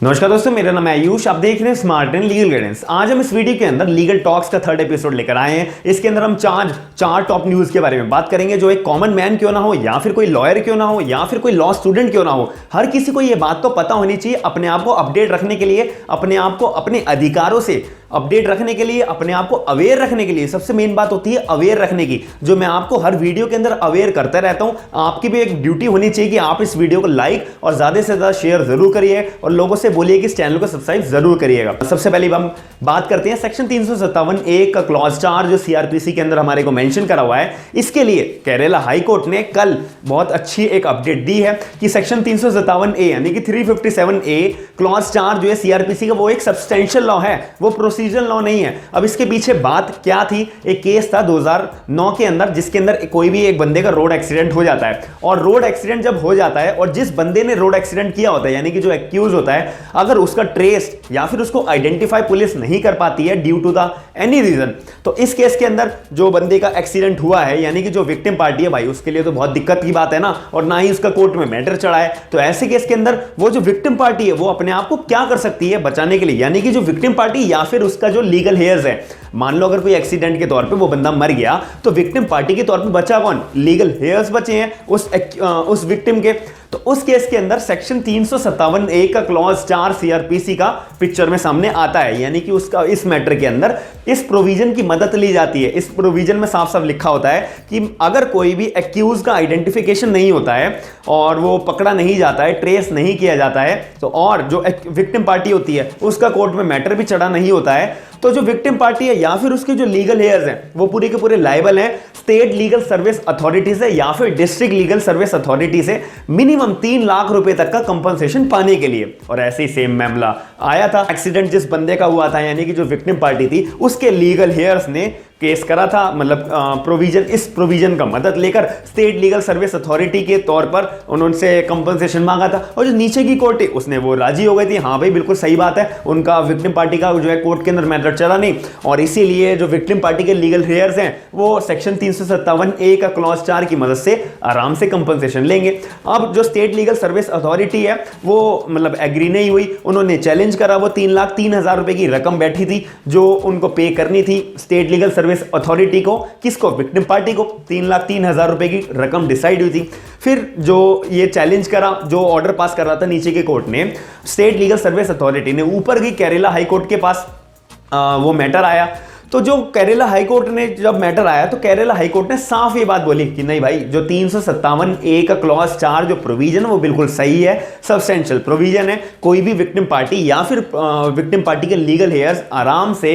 नमस्कार दोस्तों, मेरा नाम है आयुष। आप देख रहे हैं स्मार्ट एंड लीगल गाइडेंस। आज हम इस वीडियो के अंदर लीगल टॉक्स का थर्ड एपिसोड लेकर आए हैं। इसके अंदर हम चार टॉप न्यूज के बारे में बात करेंगे, जो एक कॉमन मैन क्यों ना हो, या फिर कोई लॉयर क्यों ना हो, या फिर कोई लॉ स्टूडेंट क्यों ना हो, हर किसी को यह बात तो पता होनी चाहिए अपने आप को अपडेट रखने के लिए, अपने आप को अपने अधिकारों से अपडेट रखने के लिए, अपने आप को अवेयर रखने के लिए। सबसे मेन बात होती है अवेयर रखने की, जो मैं आपको हर वीडियो के अंदर अवेयर करता रहता हूं। आपकी भी एक ड्यूटी होनी चाहिए कि आप इस वीडियो को लाइक और ज्यादा से ज्यादा शेयर जरूर करिए और लोगों से बोलिए कि इस चैनल को सब्सक्राइब जरूर करिएगा। सबसे पहले हम बात करते हैं सेक्शन 357A का क्लॉज 4 जो सीआरपीसी के अंदर हमारे को मेंशन करा हुआ है। इसके लिए केरला हाई कोर्ट ने कल बहुत अच्छी एक अपडेट दी है कि सेक्शन 357A यानी कि 357A क्लॉज 4 जो है सीआरपीसी का, वो एक सब्सटेंशियल लॉ है, वो प्रोसीजरल लॉ नहीं है। अब इसके पीछे बात क्या थी? एक केस था 2009 के अंदर, जिसके अंदर कोई भी एक बंदे का रोड एक्सीडेंट हो जाता है, और रोड एक्सीडेंट जब हो जाता है और जिस बंदे ने रोड एक्सीडेंट किया होता है यानी कि जो एक्यूज होता है, अगर उसका ट्रेस या फिर उसको आइडेंटिफाई पुलिस नहीं कर पाती है due to the any reason, तो इस केस के अंदर जो बंदे का एक्सीडेंट हुआ है यानी कि जो विक्टिम पार्टी है, भाई उसके लिए तो बहुत दिक्कत की बात है ना, और ना ही उसका कोर्ट में मैटर चढ़ा है। तो ऐसे केस के अंदर वो जो विक्टिम पार्टी है वो अपने आप को क्या कर सकती है बचाने के लिए, यानी कि जो विक्टिम पार्टी या फिर उसका जो लीगल हेयर्स है, मान लो अगर कोई एक्सीडेंट के तौर पे वो बंदा मर गया, तो विक्टिम पार्टी के तौर पे बचा कौन? लीगल हेयर्स बचे हैं उस विक्टिम के। तो उस केस के अंदर सेक्शन 357A का क्लॉज 4 सीआरपीसी का पिक्चर में सामने आता है, यानी कि उसका इस मैटर के अंदर इस प्रोविजन की मदद ली जाती है। इस प्रोविजन में साफ साफ लिखा होता है कि अगर कोई भी एक्यूज का आइडेंटिफिकेशन नहीं होता है और वो पकड़ा नहीं जाता है, ट्रेस नहीं किया जाता है, तो और जो विक्टिम पार्टी होती है उसका कोर्ट में मैटर भी चढ़ा नहीं होता है, तो जो विक्टिम पार्टी है या फिर उसके जो लीगल हेयर्स हैं वो पूरे के पूरे लायबल हैं स्टेट लीगल सर्विस अथॉरिटी से या फिर डिस्ट्रिक्ट लीगल सर्विस अथॉरिटी से मिनिमम 3 लाख रुपए तक का कंपनसेशन पाने के लिए। और ऐसे ही सेम मामला आया था, एक्सीडेंट जिस बंदे का हुआ था यानी कि जो विक्टिम पार्टी थी, उसके लीगल हेयर्स ने केस करा था, मतलब इस प्रोविजन का मदद लेकर स्टेट लीगल सर्विस अथॉरिटी के तौर पर उन्होंने कंपनसेशन मांगा था, और जो नीचे की कोर्ट है उसने वो राजी हो गई थी। हाँ भाई बिल्कुल सही बात है, उनका विक्टिम पार्टी का जो है कोर्ट के अंदर मैटर चला नहीं, और इसीलिए जो विक्टिम पार्टी के लीगल हेयर्स हैं वो सेक्शन 357A का क्लॉज 4 की मदद से आराम से कंपनसेशन लेंगे। अब जो स्टेट लीगल सर्विस अथॉरिटी है वो मतलब एग्री नहीं हुई, उन्होंने चैलेंज करा। वो 3,03,000 रुपए की रकम बैठी थी जो उनको पे करनी थी स्टेट लीगल सर्विस अथॉरिटी को। किसको? विक्टिम पार्टी को। 3,03,000 रुपए की रकम डिसाइड हुई थी। फिर जो ये चैलेंज करा, जो ऑर्डर पास कर रहा था नीचे के कोर्ट ने, स्टेट लीगल सर्विस अथॉरिटी ने ऊपर गई केरला हाई कोर्ट के पास, वो मैटर आया। तो जो केरला हाई कोर्ट ने जब मैटर आया तो केरला हाई कोर्ट ने साफ ये बात बोली कि नहीं भाई, जो 357A का क्लॉज 4 जो प्रोविजन वो बिल्कुल सही है, सब्सटेंशियल प्रोविजन है। कोई भी विक्टिम पार्टी या फिर विक्टिम पार्टी के लीगल हेयर्स आराम से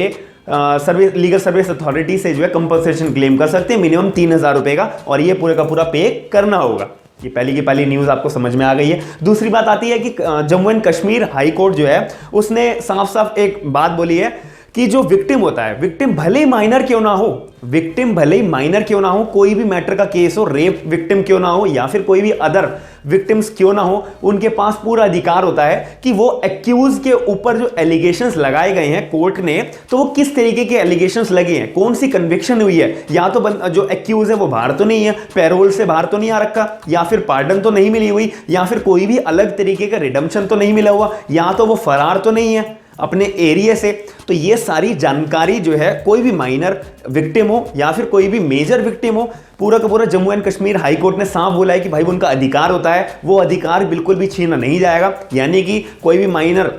लीगल सर्विस अथॉरिटी से जो है कंपनसेशन क्लेम कर सकते हैं मिनिमम 3,000 रुपए का, और ये पूरे का पूरा पे करना होगा। ये पहली की पहली न्यूज आपको समझ में आ गई है। दूसरी बात आती है कि Jammu and Kashmir high court जो है उसने साफ साफ एक बात बोली है कि जो विक्टिम होता है, विक्टिम भले ही माइनर क्यों ना हो, विक्टिम भले ही माइनर क्यों ना हो, कोई भी मैटर का केस हो, रेप विक्टिम क्यों ना हो या फिर कोई भी अदर विक्टिम्स क्यों ना हो, उनके पास पूरा अधिकार होता है कि वो एक्यूज के ऊपर जो एलिगेशंस लगाए गए हैं कोर्ट ने, तो वो किस तरीके के एलिगेशंस लगे हैं, कौन सी कन्विक्शन हुई है, या तो जो एक्यूज है वो बाहर तो नहीं है, पैरोल से बाहर तो नहीं आ रखा, या फिर पार्डन तो नहीं मिली हुई, या फिर कोई भी अलग तरीके का रिडम्पशन तो नहीं मिला हुआ, या तो वो फरार तो नहीं है अपने एरिया से। तो ये सारी जानकारी जो है, कोई भी माइनर विक्टिम हो या फिर कोई भी मेजर विक्टिम हो, पूरा का पूरा Jammu and Kashmir high court ने साफ बोला है कि भाई उनका अधिकार होता है, वो अधिकार बिल्कुल भी छीना नहीं जाएगा। यानी कि कोई भी माइनर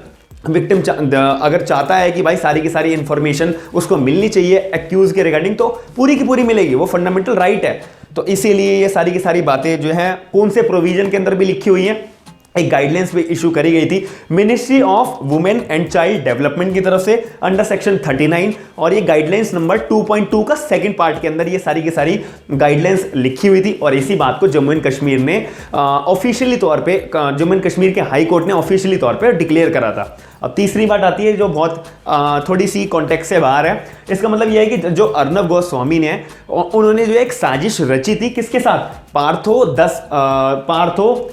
विक्टिम अगर चाहता है कि भाई सारी की सारी इंफॉर्मेशन उसको मिलनी चाहिए एक्यूज के रिगार्डिंग, तो पूरी की पूरी मिलेगी, वो फंडामेंटल राइट है। तो इसीलिए ये सारी की सारी बातें जो है कौन से प्रोविजन के अंदर भी लिखी हुई है, एक गाइडलाइंस भी इशू करी गई थी ministry of women and child development की तरफ से अंडर सेक्शन 39, और ये गाइडलाइंस नंबर 2.2 का सेकंड पार्ट के अंदर ये सारी की सारी गाइडलाइंस लिखी हुई थी। और इसी बात को जम्मू एंड कश्मीर ने ऑफिशियली तौर पे, जम्मू एंड कश्मीर के हाई कोर्ट ने ऑफिशियली तौर पे डिक्लेयर करा था। अब तीसरी बात आती है जो बहुत थोड़ी सी कॉन्टेक्स्ट से बाहर है। इसका मतलब यह है कि जो अर्नब गोस्वामी ने, उन्होंने जो एक साजिश रची थी किसके साथ? पार्थो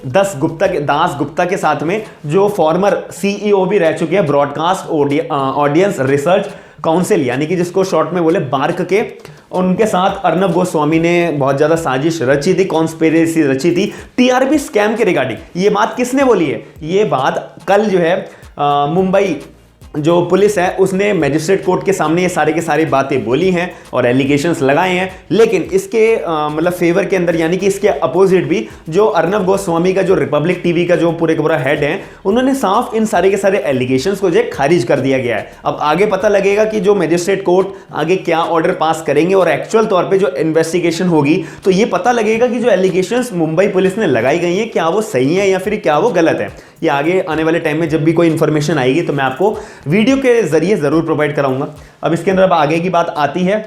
दास गुप्ता के साथ में, जो फॉर्मर सीईओ भी रह चुके हैं ब्रॉडकास्ट ऑडियंस रिसर्च काउंसिल, यानी कि जिसको शॉर्ट में बोले बार्क के, उनके साथ अर्नब गोस्वामी ने बहुत ज्यादा साजिश रची थी, कॉन्स्पिरेसी रची थी टीआरपी स्कैम के रिगार्डिंग। ये बात किसने बोली है? ये बात कल जो है मुंबई जो पुलिस है उसने मैजिस्ट्रेट कोर्ट के सामने ये सारे के सारी बातें बोली हैं और एलिगेशंस लगाए हैं, लेकिन इसके मतलब फेवर के अंदर यानी कि इसके अपोजिट भी जो अर्नब गोस्वामी का जो रिपब्लिक टीवी का जो पूरे का पूरा हेड है, उन्होंने साफ इन सारे के सारे एलिगेशंस को जो खारिज कर दिया गया है। अब आगे पता लगेगा कि जो मैजिस्ट्रेट कोर्ट आगे क्या ऑर्डर पास करेंगे और एक्चुअल तौर पर जो इन्वेस्टिगेशन होगी तो ये पता लगेगा कि जो एलिगेशंस मुंबई पुलिस ने लगाई गई है क्या वो सही है या फिर क्या वो गलत है। ये आगे आने वाले टाइम में जब भी कोई इंफॉर्मेशन आएगी तो मैं आपको वीडियो के जरिए जरूर प्रोवाइड कराऊंगा। अब इसके अंदर अब आगे की बात आती है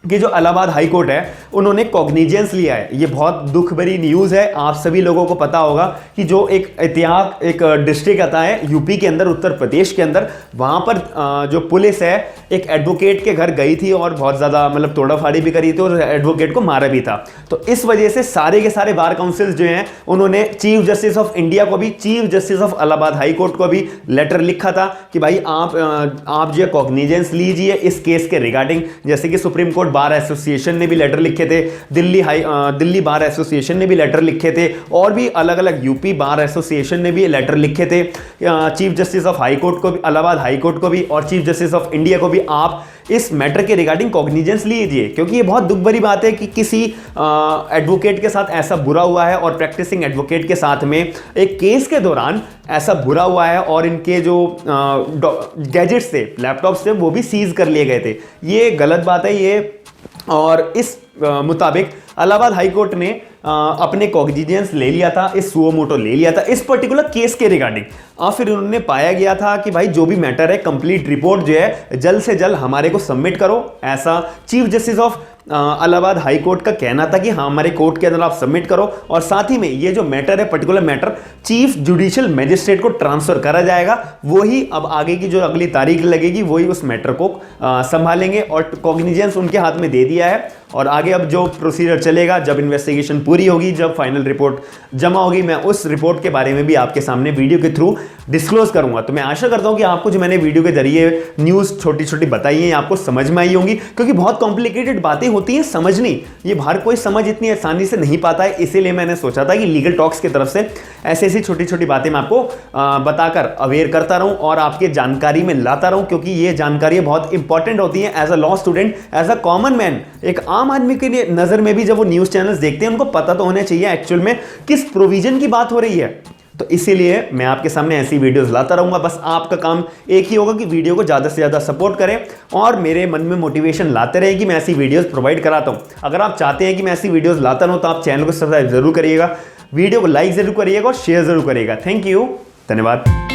कि जो इलाहाबाद हाई कोर्ट है उन्होंने कॉग्निजेंस लिया है। ये बहुत दुख भरी न्यूज़ है। आप सभी लोगों को पता होगा कि जो एक एहतियात एक डिस्ट्रिक्ट आता है यूपी के अंदर, उत्तर प्रदेश के अंदर, वहाँ पर जो पुलिस है एक एडवोकेट के घर गई थी और बहुत ज़्यादा मतलब तोड़ाफाड़ी भी करी थी और एडवोकेट को मारा भी था। तो इस वजह से सारे के सारे बार काउंसिल जो हैं उन्होंने चीफ जस्टिस ऑफ इंडिया को भी, chief justice of Allahabad high court को भी लेटर लिखा था कि भाई आप जो कॉग्निजेंस लीजिए इस केस के रिगार्डिंग। जैसे कि सुप्रीम कोर्ट बार एसोसिएशन ने भी लेटर लिखे थे, दिल्ली बार एसोसिएशन ने भी लेटर लिखे थे और भी अलग अलग यूपी बार एसोसिएशन ने भी लेटर लिखे थे chief justice of high court को भी, इलाहाबाद हाई कोर्ट को भी और चीफ जस्टिस ऑफ इंडिया को भी। आप इस मैटर के रिगार्डिंग कॉग्निजेंस लीजिए, क्योंकि ये बहुत दुख भरी बात है कि किसी एडवोकेट के साथ ऐसा बुरा हुआ है और प्रैक्टिसिंग एडवोकेट के साथ में एक केस के दौरान ऐसा बुरा हुआ है और इनके जो गैजेट्स थे, लैपटॉप्स थे, वो भी सीज कर लिए गए थे। ये गलत बात है ये। और इस मुताबिक इलाहाबाद हाई कोर्ट ने अपने कॉग्निजेंस ले लिया था, इस सुओ मोटो ले लिया था इस पर्टिकुलर केस के रिगार्डिंग। और फिर उन्होंने पाया गया था कि भाई जो भी मैटर है कंप्लीट रिपोर्ट जो है जल्द से जल्द हमारे को सबमिट करो, ऐसा chief justice of Allahabad high court का कहना था कि हाँ हमारे कोर्ट के अंदर आप सबमिट करो। और साथ ही में ये जो मैटर है particular matter chief judicial magistrate को ट्रांसफर करा जाएगा, वही अब आगे की जो अगली तारीख लगेगी वही उस मैटर को संभालेंगे और कॉग्निजेंस उनके हाथ में दे दिया है। और आगे अब जो प्रोसीजर चलेगा, जब इन्वेस्टिगेशन पूरी होगी, जब फाइनल रिपोर्ट जमा होगी, मैं उस रिपोर्ट के बारे में भी आपके सामने वीडियो के थ्रू डिस्क्लोज करूंगा। तो मैं आशा करता हूं कि आपको जो मैंने वीडियो के जरिए न्यूज़ छोटी छोटी बताई है आपको समझ में आई होंगी, क्योंकि बहुत कॉम्प्लिकेटेड बातें होती हैं समझनी, ये हर कोई समझ इतनी आसानी से नहीं पाता है। इसीलिए मैंने सोचा था कि लीगल टॉक्स की तरफ से ऐसी ऐसी छोटी छोटी बातें मैं आपको बताकर अवेयर करता रहूं और आपके जानकारी में लाता रहूं, क्योंकि ये जानकारी बहुत इंपॉर्टेंट होती है as a law student, as a common man. एक आम आदमी के लिए नजर में भी जब वो न्यूज़ चैनल्स देखते हैं उनको पता तो होना चाहिए एक्चुअल में किस प्रोविजन की बात हो रही है। तो इसीलिए मैं आपके सामने ऐसी वीडियोस लाता रहूंगा। बस आपका काम एक ही होगा कि वीडियो को ज़्यादा से ज़्यादा सपोर्ट करें और मेरे मन में मोटिवेशन लाते रहे कि मैं ऐसी वीडियोस प्रोवाइड कराता हूं। अगर आप चाहते हैं कि मैं ऐसी वीडियोस लाता रहूं तो आप चैनल को सब्सक्राइब जरूर करिएगा, वीडियो को लाइक जरूर करिएगा और शेयर जरूर करिएगा। थैंक यू, धन्यवाद।